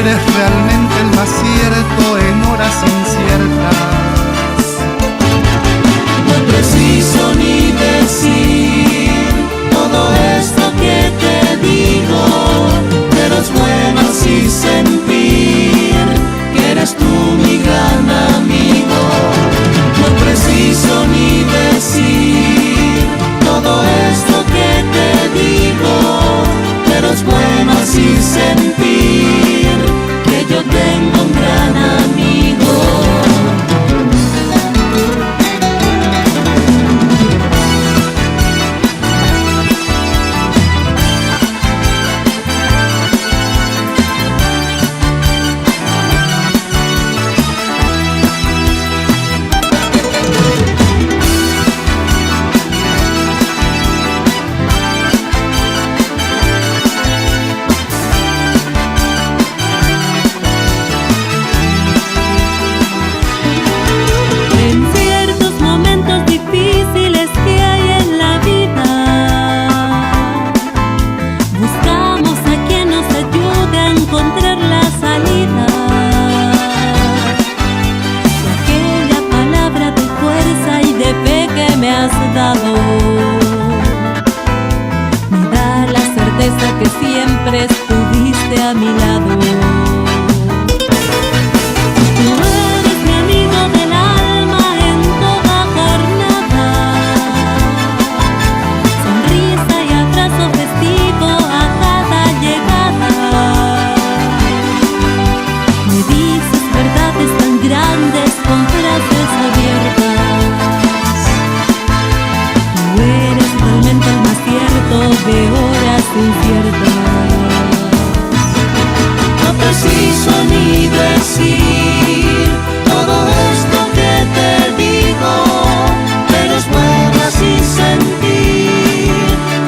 eres realmente el más cierto en horas inciertas. No preciso ni decir todo esto que te digo, pero es bueno así sentir que eres tú mi gran amigo. No preciso ni decir todo esto que te digo, pero es bueno así sentir que yo tengo un gran amigo. Me da la certeza que siempre estuviste a mi lado. Tú eres mi amigo del alma en toda jornada, sonrisa y abrazo festivo a cada llegada. Me dices verdades tan grandes con frases abiertas. De horas inciertas. No preciso ni decir todo esto que te digo, pero es bueno así sentir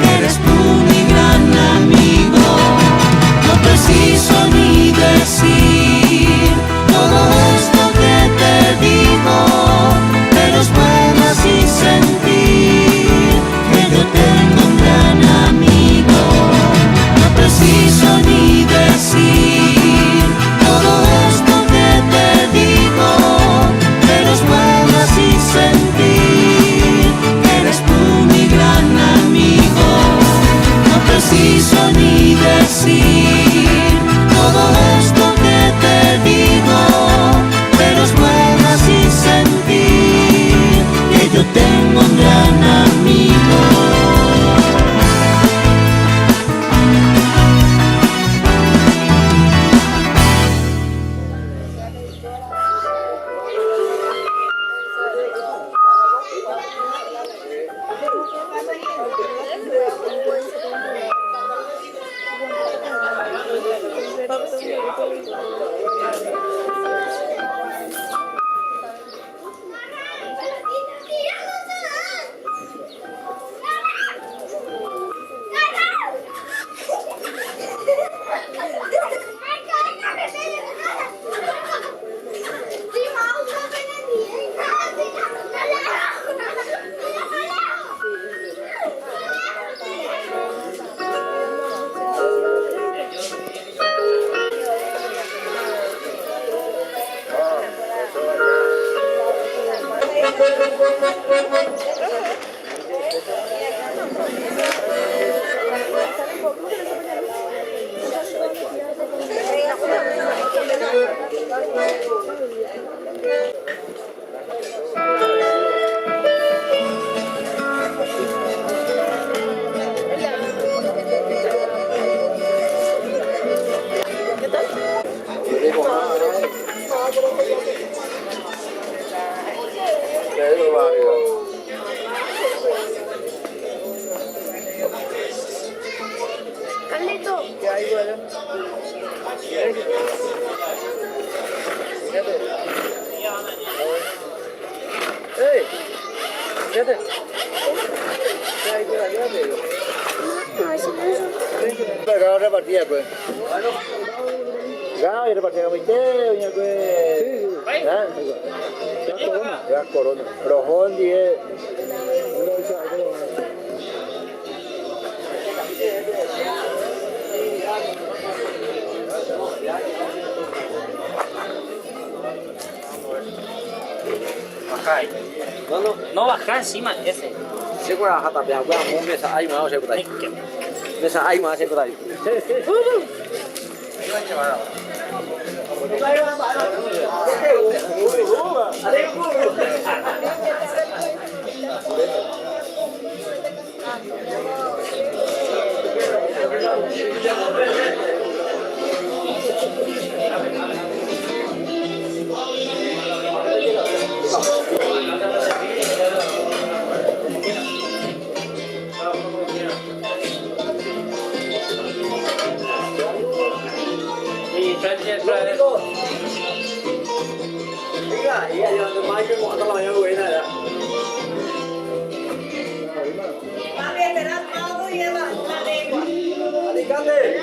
que eres tú mi gran amigo. No preciso ni decir todo esto que te digo, pero es bueno así sentir que yo tengo un gran amigo. No preciso ni decir todo esto que te digo, pero es bueno así sentir que eres tú mi gran amigo. No preciso ni decir todo esto que te digo, pero es bueno así sentir que yo tengo un gran amigo. Carlito. ¿Qué hay, güey? ¡Ey! Fíjate. ¿Qué hay, güey? Ayúdame. Pero ahora repartía, pues. Ya, repartía con ña, pues. Ya, ya, corona. Pero Hondi es. Yeah. baja ahí. No baja encima ese. Segura hata pia gua mo mesa ai ma se putai. Mesa ai ma se putai. Mira, iya yang mai cái ngọn tao yang quỷ này. Đi cắt đi.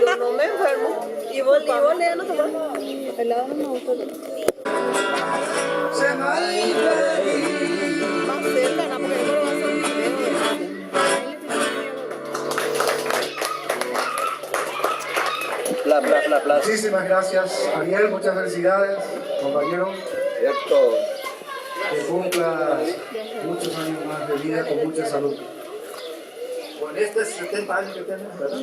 Yo no me enfermo. Y vos Lea, no tomás. Helado no me gusta. Se va a ir Más cerca, no, porque yo no lo voy a hacer video. Muchísimas gracias, Ariel, muchas felicidades, compañero. Cierto. Que cumplas muchos años más de vida con mucha salud. Con estos 70 años que tienes, ¿verdad?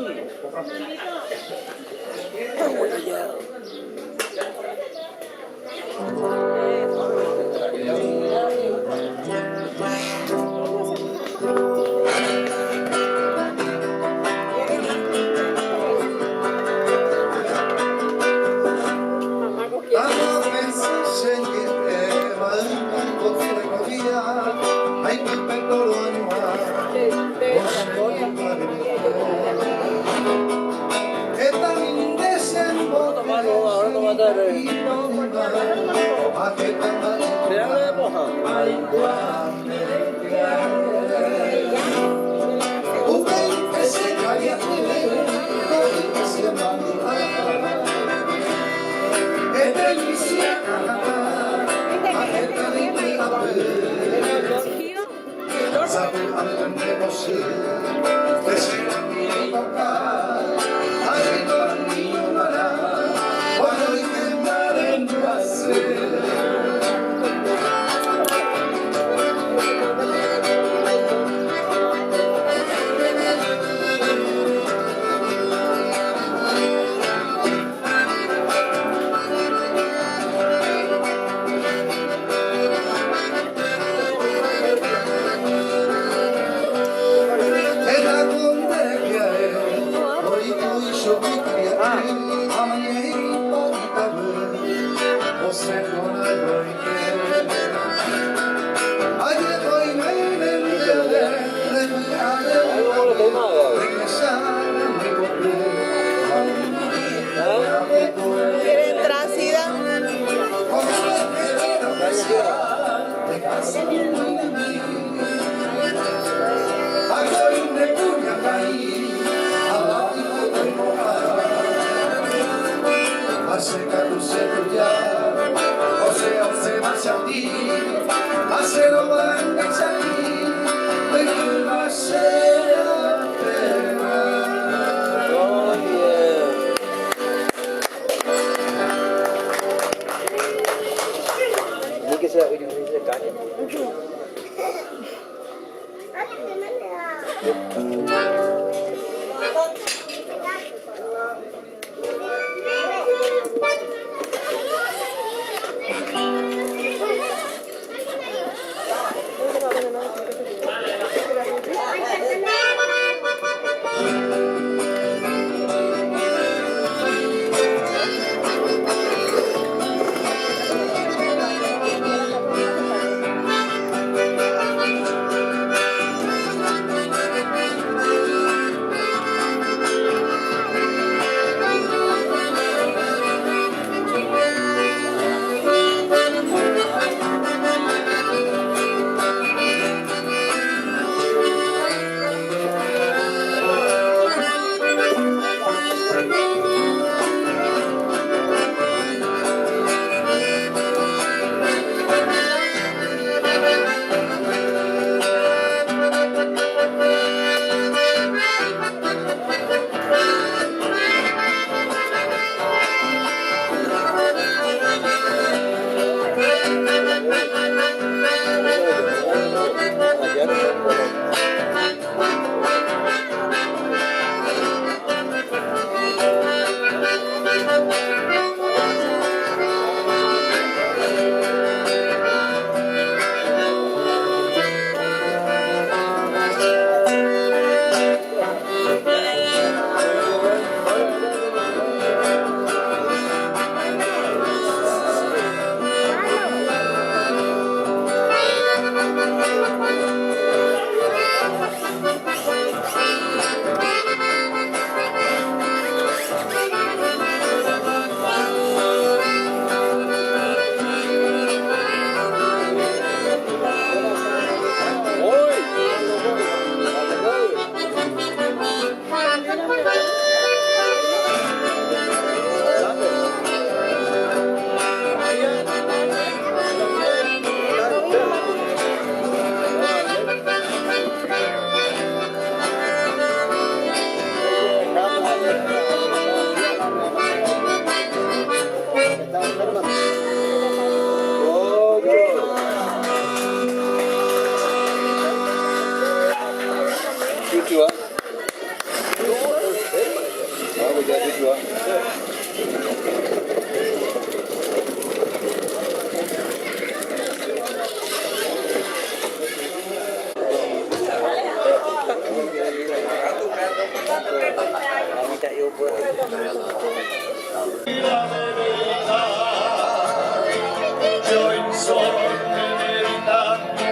Yo insomne meditando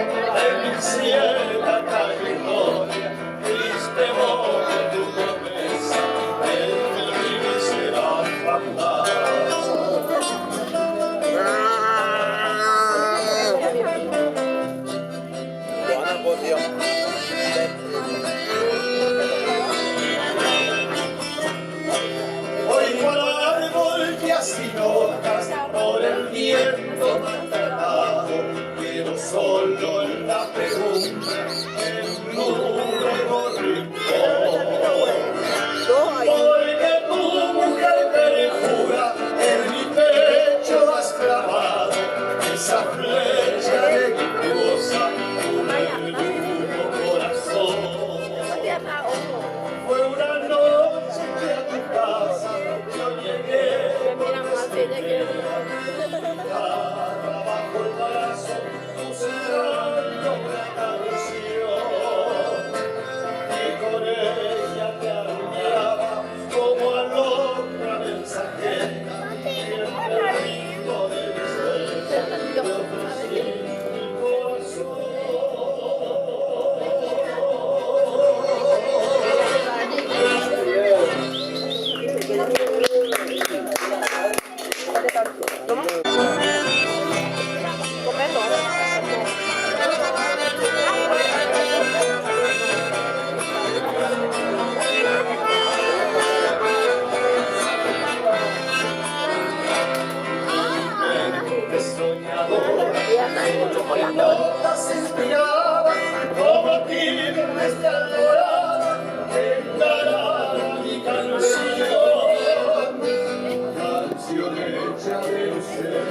en mi ciega trayectoria, triste voz de tu promesa, el que será fantasma. Buena poción. Oigo al árbol que así notas por el viento maternado, quedo solo en la pregunta, en nudo rincón. Porque tu mujer perjura en mi pecho has clavado esa flecha de victuosa, un hermoso corazón. Fue una noche que a tu casa yo llegué bajo el brazo, buscando una canción, y con ella te arrullaba como a otra mensajera, y el perrito de mis besos te ofrecí mi corazón. Notas inspiradas como tigres de alborada encarará mi canción, canción hecha del ser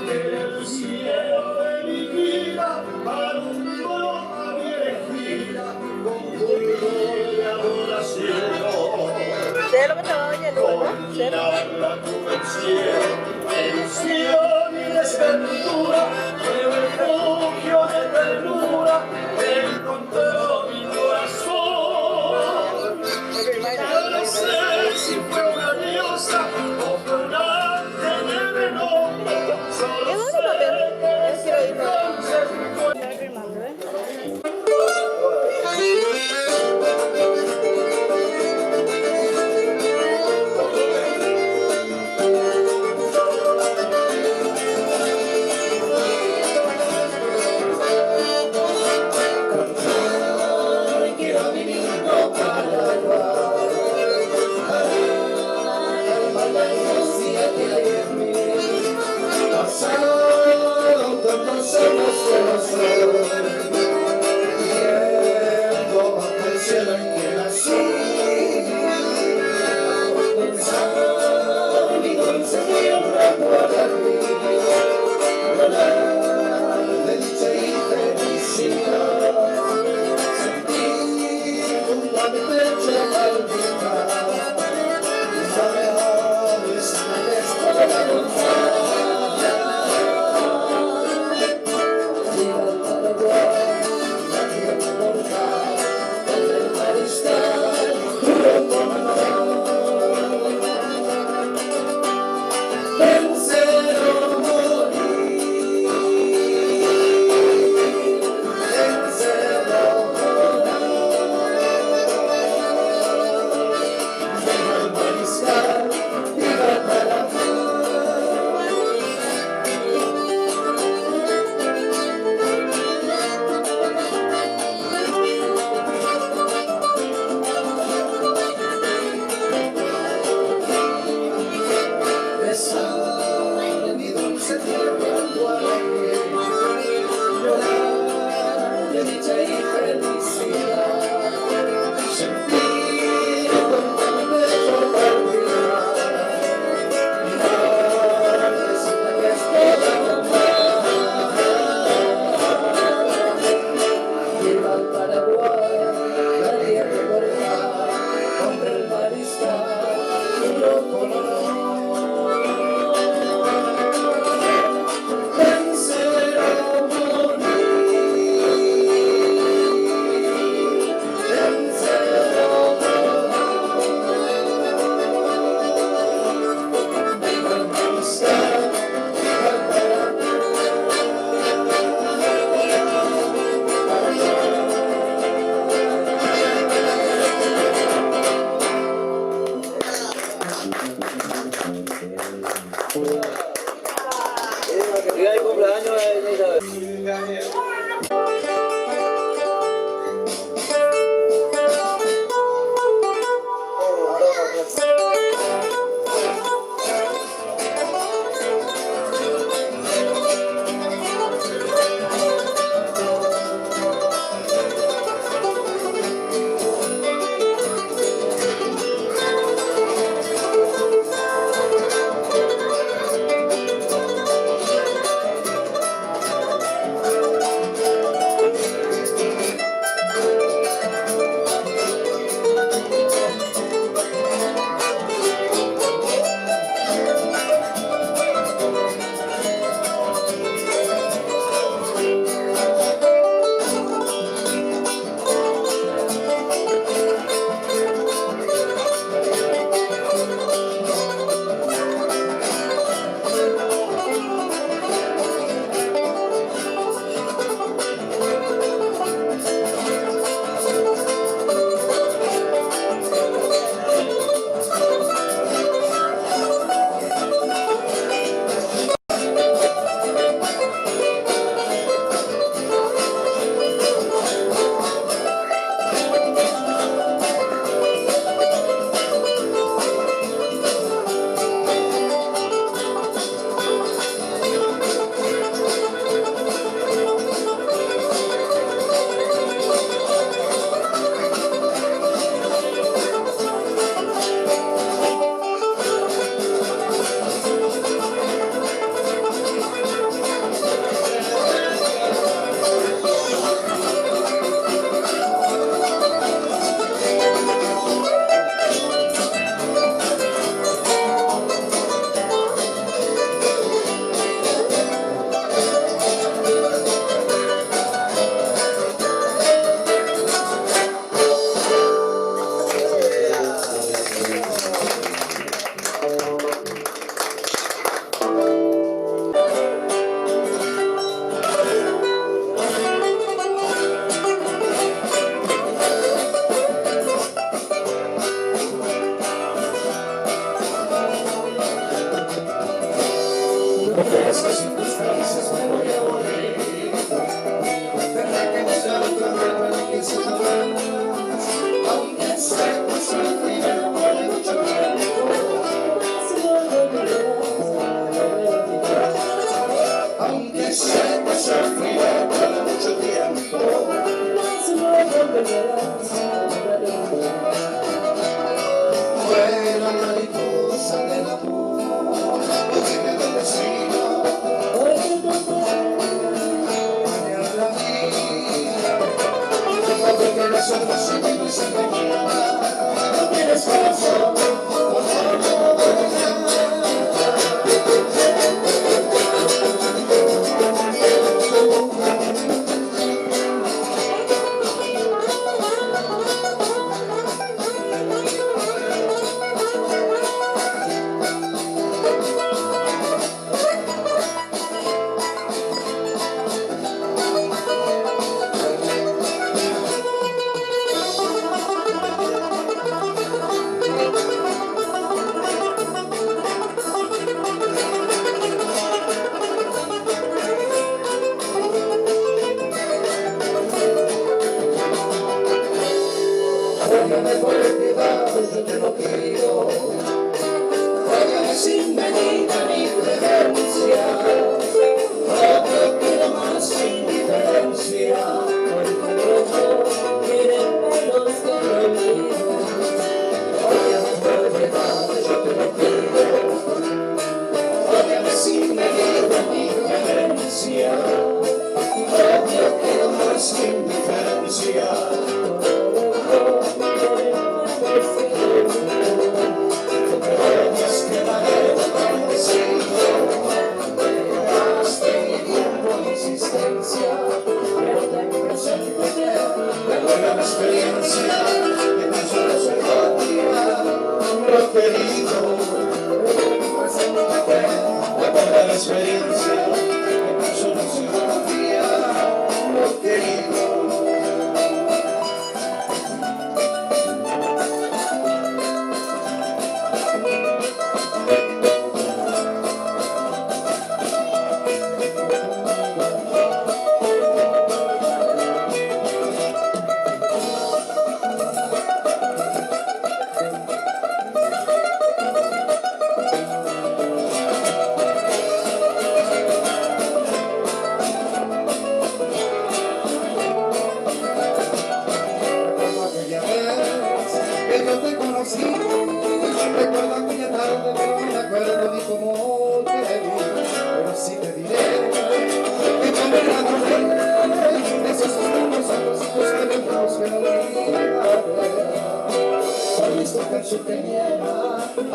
del cielo de mi vida, alumbro a mi elegida con fulgor de adoración. ¿Sé lo que te va a venir, no? ¿Sé? Mirarla tuve el cielo, ilusión y desventura, pero el refugio de ternura encontró mi corazón. Yo no sé si fue una diosa o fue un ángel de renombre, solo sé que ese entonces fue Que diga el cumpleaños de Isabel.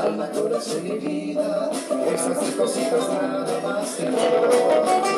alma, corazón y vida. Estas tres cositas nada más te pido.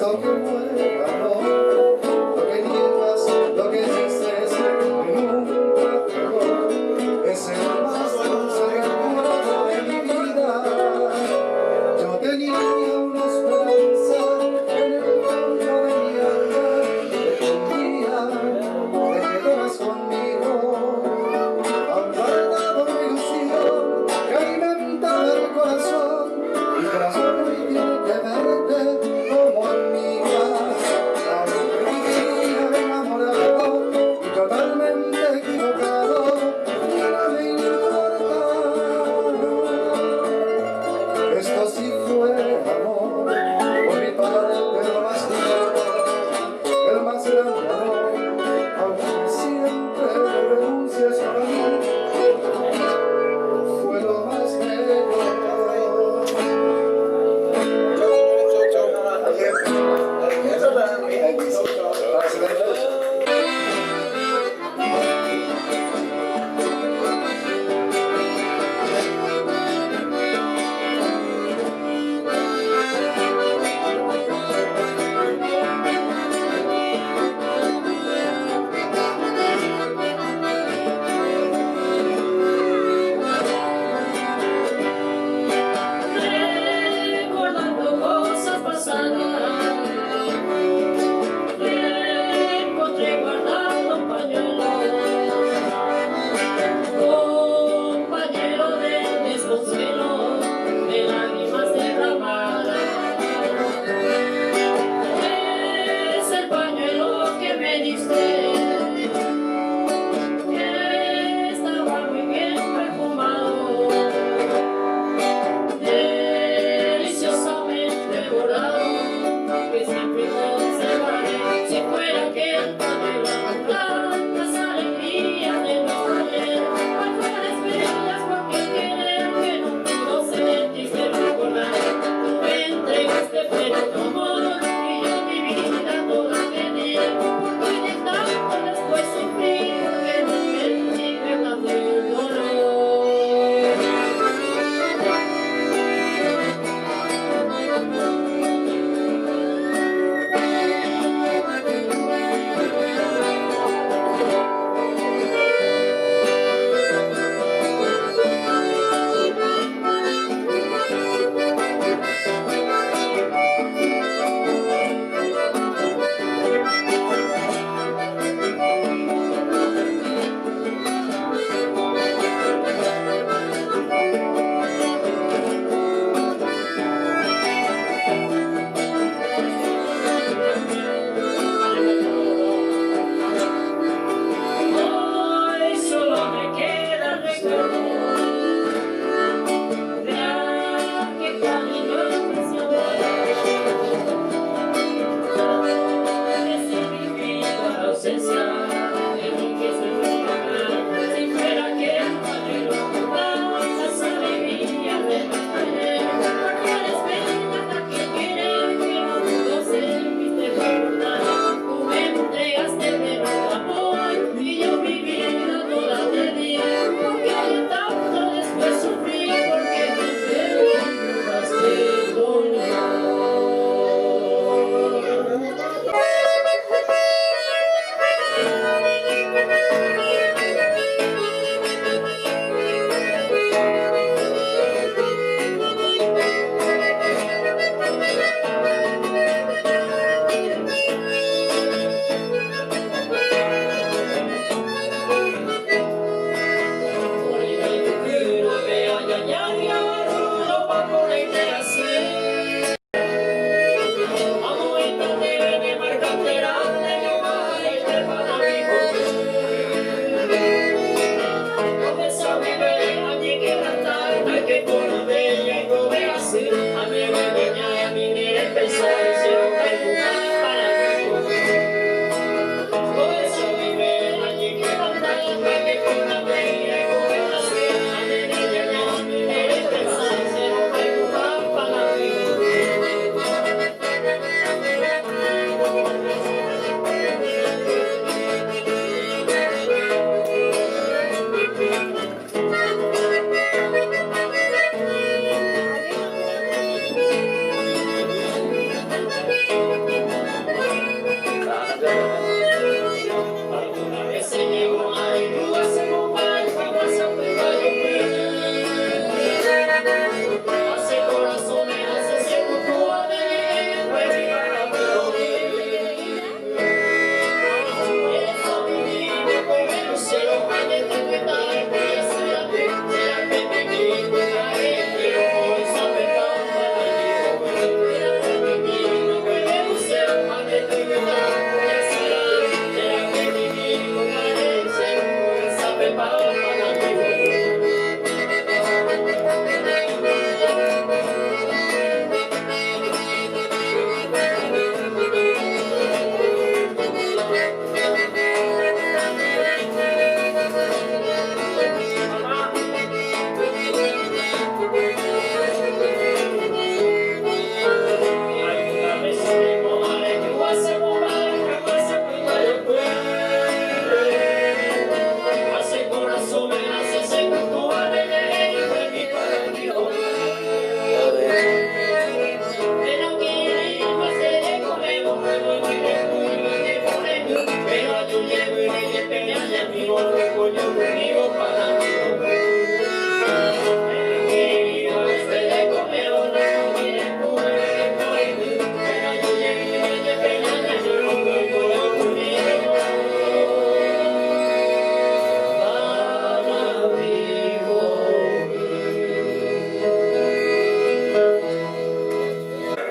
lo que muera, no. Lo que niegas, lo que dices, que nunca fregó. Es el más dulce recuerdo de mi vida. Yo tenía una esperanza en el fondo de mi alma de que un día te quedarás conmigo. Han guardado una ilusión que alimentaba el corazón, y corazón hoy tiene que verte como amiga.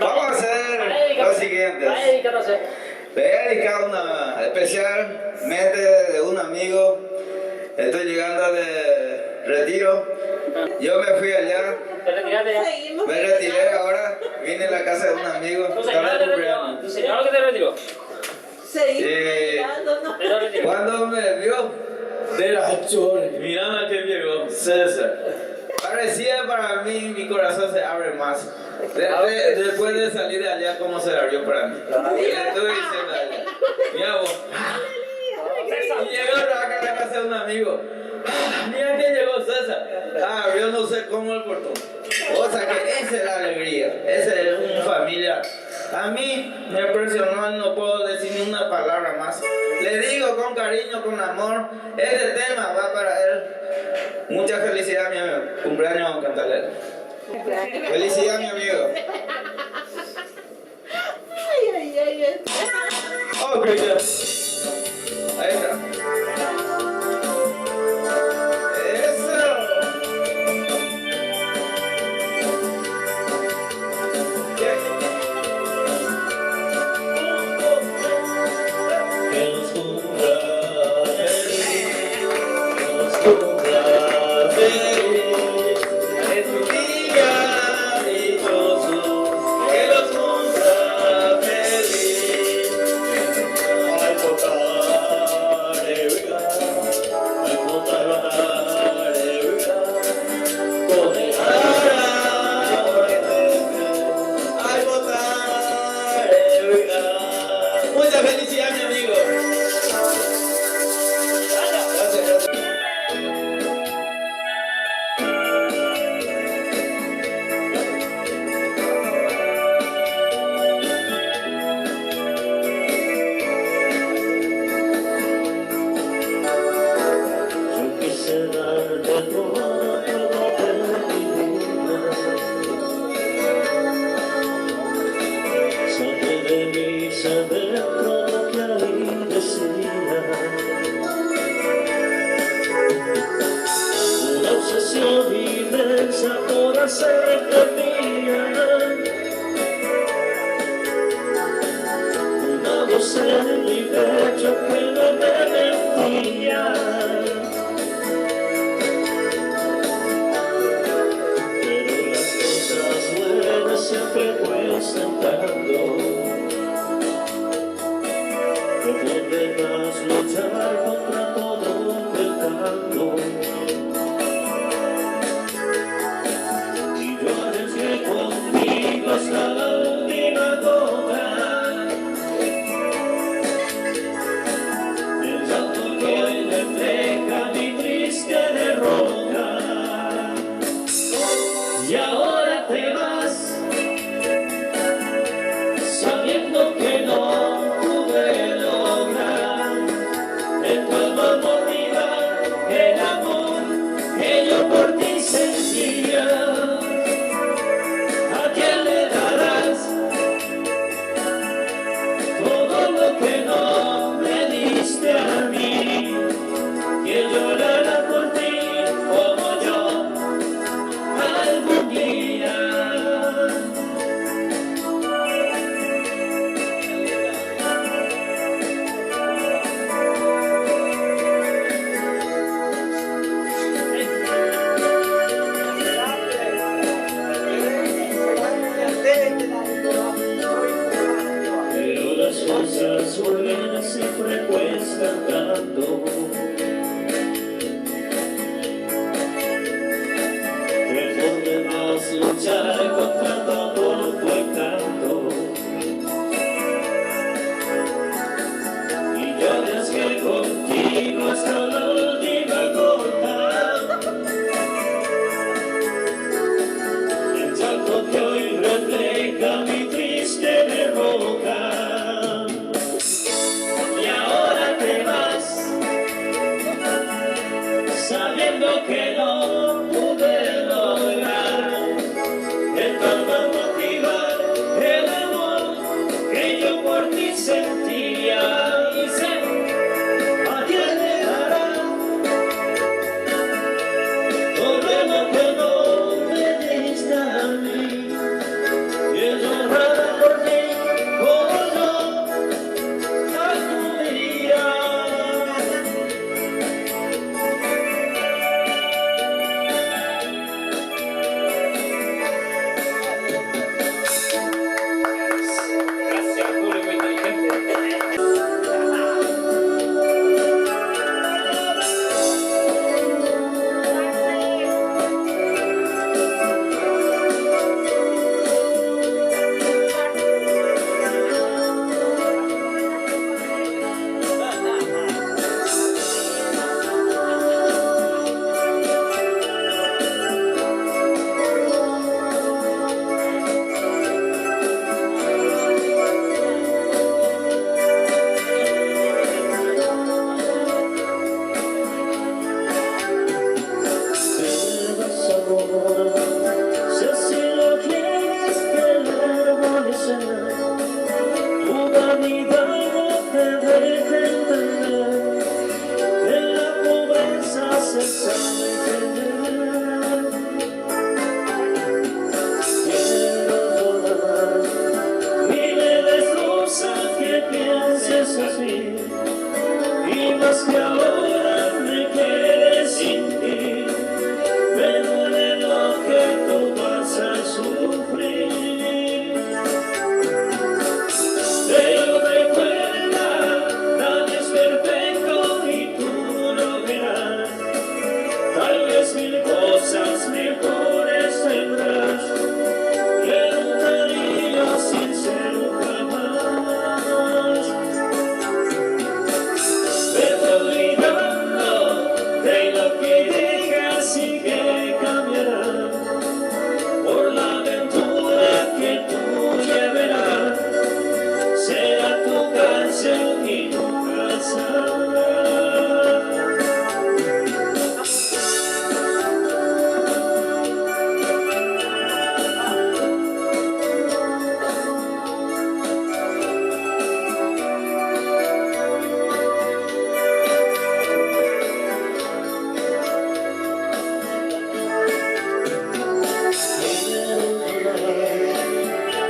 Vamos a hacer lo siguiente. Le voy a dedicar una especialmente de un amigo. Estoy llegando de retiro. Yo me fui allá, ¿Te retiraste ya? Seguimos. me retiré ahora, vine a la casa de un amigo. ¿Tu estaba señora de te retiró? cumpleaños. ¿Tu señora que te retiró? Seguimos. Eh, mirándonos. ¿Te lo retiró? Cuando me vio de la chole, mirando a quién llegó, César. Parecía para mí, mi corazón se abre más. Después de salir de allá, ¿cómo se abrió para mí? Y le estuve diciendo a ella, mira vos. Y llegó acá a la casa de un amigo. Mira quién llegó, César. Abrió no sé cómo el portón. O sea que esa es la alegría, esa es una familia. A mí me impresionó, no puedo decir ni una palabra más. Le digo con cariño, con amor, este tema va para él. Mucha felicidad, mi amigo. Cumpleaños, Cantalera. Felicidad, mi amigo. Ay, ay, ay, ay. Ok, ya. Ahí está. Eso. Que nos cumpla feliz, que nos cumpla feliz, en tu día dichoso, que los cumpla feliz. Ay, potare, ay, potare, con el ay, potare. Mucha felicidad, mi amigo. Gracias, gracias. Yo quise darte todo de mi vida. Saqué de mi saber todo lo que ahí decía. Una obsesión inmensa por hacerte mía. Una voz en mi pecho que no me mentía. Pero las cosas buenas siempre cuestan tanto. No podrás luchar contra todo el canto. Y yo lo que no pude lograr. De tanto motivar el amor que yo por ti sentía y sé a quién le dará todo lo que no me diste a mí. Y es honrada por ti como yo acudiría. Gracias, público inteligente. Si así lo quieres permanecer, toda vida no te deje entender, en la pobreza se sabe tener. Quiero llorar y me destroza que pienses así, y más que ahora me quedes sin ti. Me duele lo que tú vas a sufrir. Pero recuerda, nadie es perfecto y tú lo verás. Tal vez mil cosas mejores tendrás que un cariño sincero jamás. Vete olvidando de lo que dejas y que cambiará por la aventura que tú llevarás. Será tu cárcel y tu casa.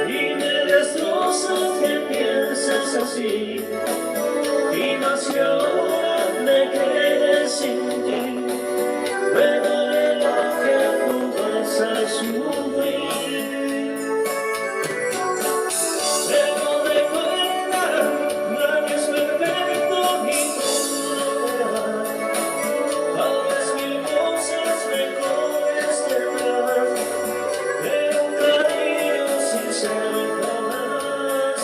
Y me destroza que pienses así, y más que ahora me quedes sin ti. Me duele lo que tú vas a sufrir. Pero recuerda, nadie es perfecto y tú lo verás. Tal vez mil cosas mejores tendrás, pero un cariño sincero jamás.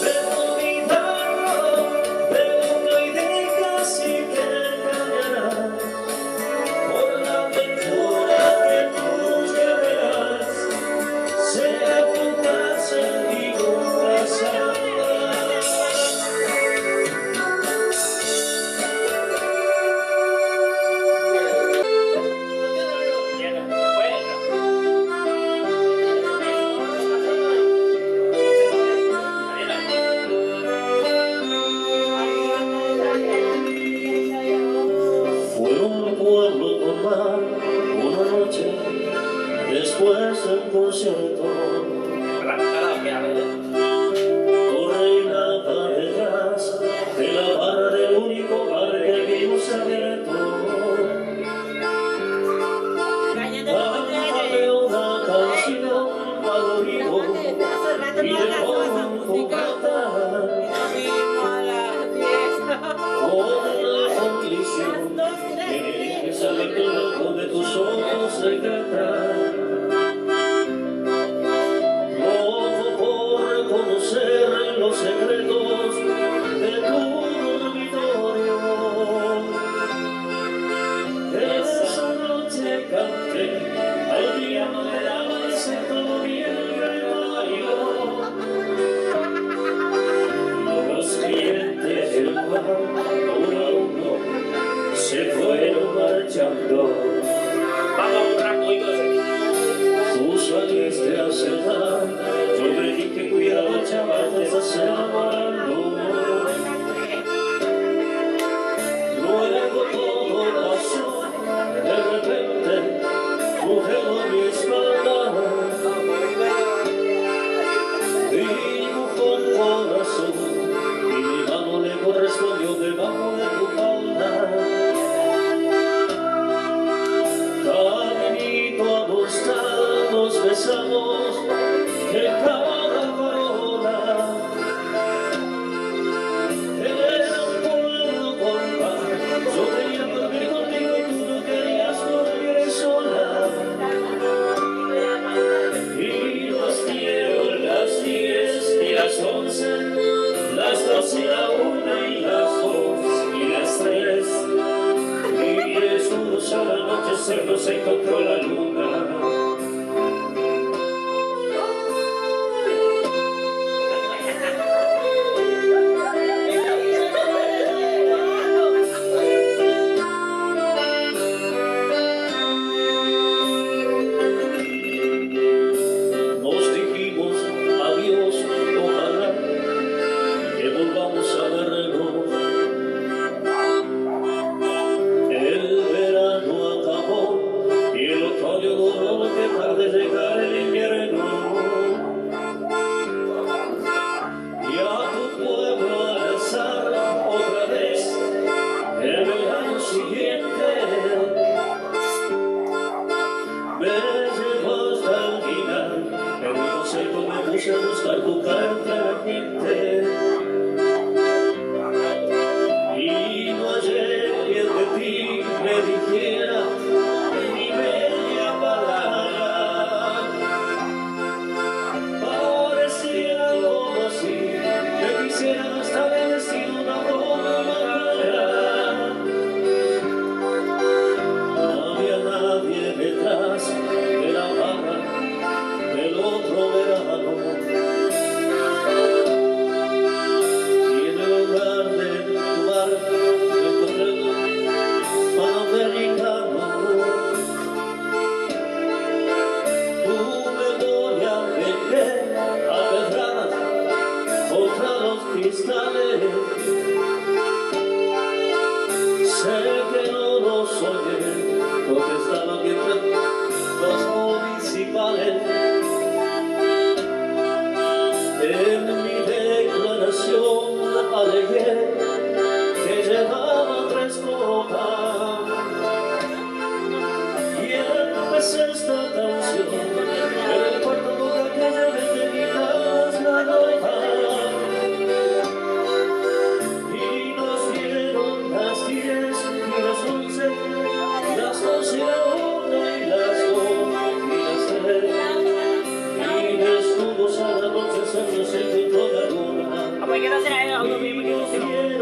Pero olvidarlo, pero no y dejas y que cambiará por la aventura que tú llevarás. Será tu cárcel y tu casa. Fue un pueblo con mar una noche después del concierto. Tu reinaba detrás de la barra del único bar que vimos abierto. Cántame una canción al oído y de fondo fogata con la condición de que salir loco de tus ojos secretas. Loco por reconocer los secretos de tu dormitorio. Esa noche canté al piano de la base todo bien bailó. Los clientes del bar uno a uno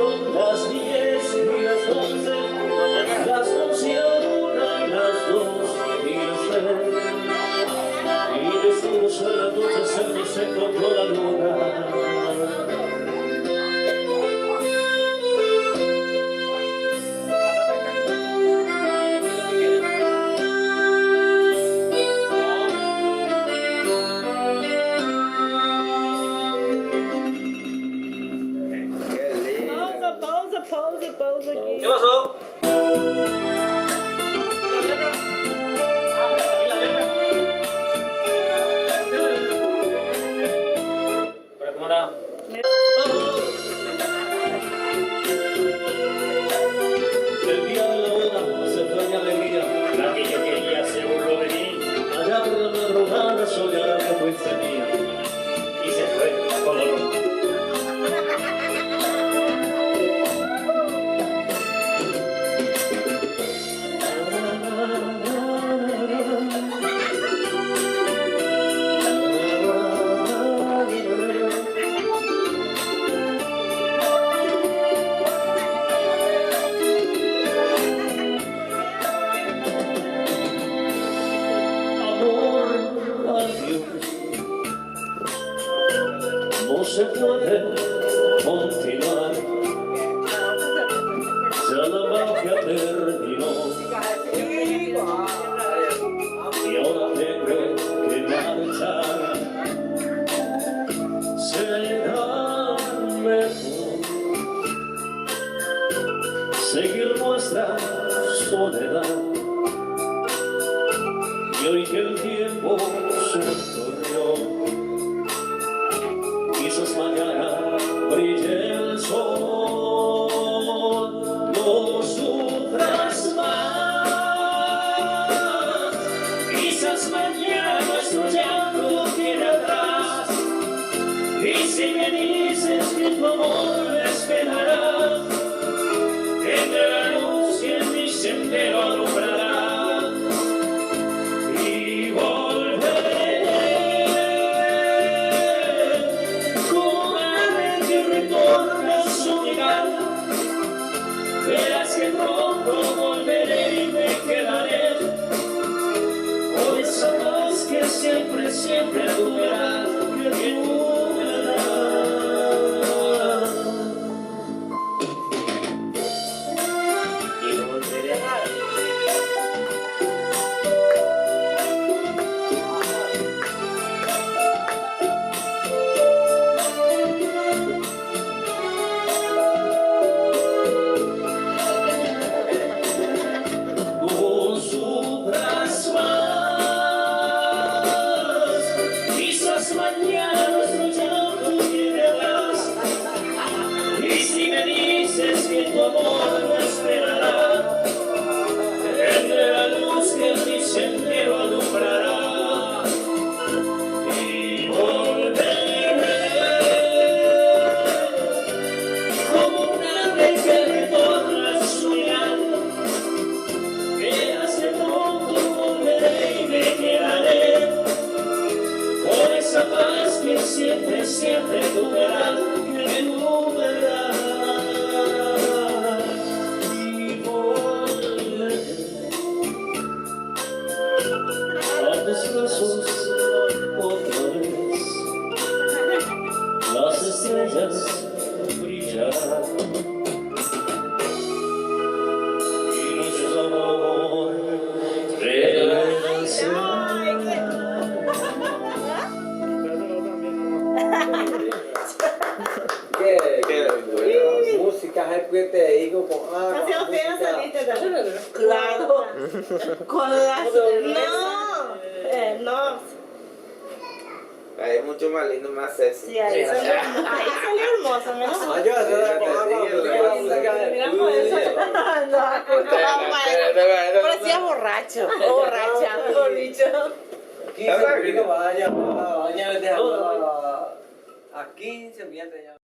Fueron las 10 y las 11, las 11 y la 1 y las 2 y las 3. Y después de la noche se encontró la luna. Pausa aquí. ¿Qué pasó? ¿Para cómo era? El día de la boda se fue mi alegría. La que yo quería se burló de mí Allá por la madrugada soñaba que fuese mía. y se fue con dolor. No se puede continuar, ya la magia terminó y ahora tengo que marchar. Será mejor seguir nuestra soledad y hoy que el tiempo se corrió. Quizás mañana brille el sol, no sufras más. Quizás mañana nuestro llanto quede atrás. Y si me dices que tu amor me esperará, entre la luz y en mi sendero alumbrará. Y volveré. Verás que pronto volveré y me quedaré con esa paz que siempre, siempre tú verás, que tú verás. Y volveré a mañana nuestro llanto viene atrás. Y si me dices que tu amor no esperará, entre la luz que en mi sendero alumbrará. Y volveré como un ave que retorna a su llanto, que hace pronto volveré y me quedaré con esa paz que siempre, siempre tú verás, que tú verás. Y volveré a tus brazos otra vez, las estrellas brillarán y nuestro amor renacerá. Qué música es que te digo con agua. Canción fea música- saliste también. Claro. Con las. No. Ahí es mucho más lindo, más sexy. Sí, ahí salió hermoso, ¿no? Ah, yo hacía con agua, música de Miramos eso. No, parecía borracho. O borracha, mejor dicho. Aquí se vaya, vaya, a 15 ambientes ya.